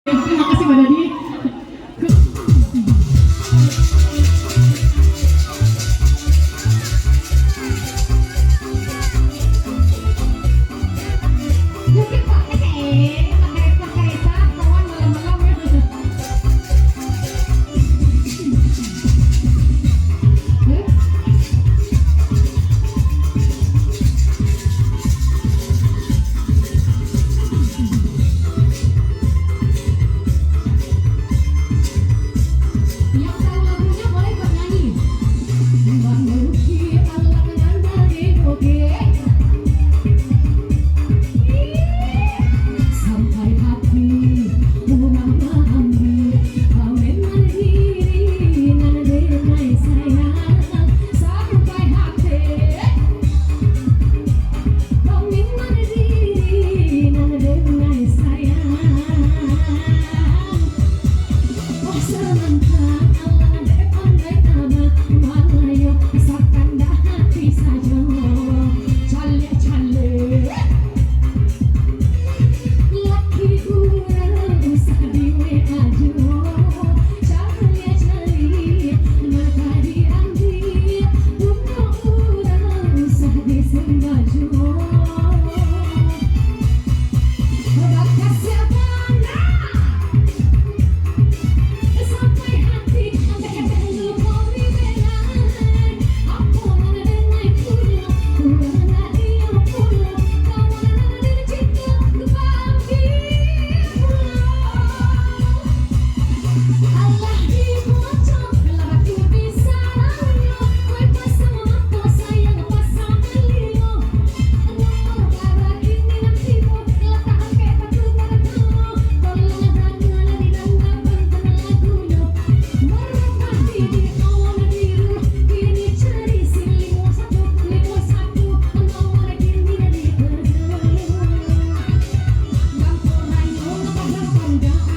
Terima kasih Mbak Dadi. Mungkin pakai kawan malam-malam ya. Yang tahu lagunya boleh bernyanyi. Menuki Allah menandai oke. Sampai hati memahami kau memang diri nana denai sayang. Sampai hati kau memang diri nana denai sayang. Oh sementara Allah dek pandai nama malayo asalkan dah hati saja. Cale laki kurang usah diwe ajo. Cale maka diambil untuk kurang usah disembaju. Bakal siapa sampai hati sampai dulu kau dibelai. Aku nana denai pulau kurang dia pulau kau nana denai cinta kebagi pulau. Allah dipocok kalau aku bisa lalu kau pasang mata sayang pasang lilo. Nomor lara ini nanti mau letak angke batu bertemu tolong ada di dalam lagunya. Mereka di awan biru kini cari si 51 nomor kini di berjauh. Bang Korayo pada pandang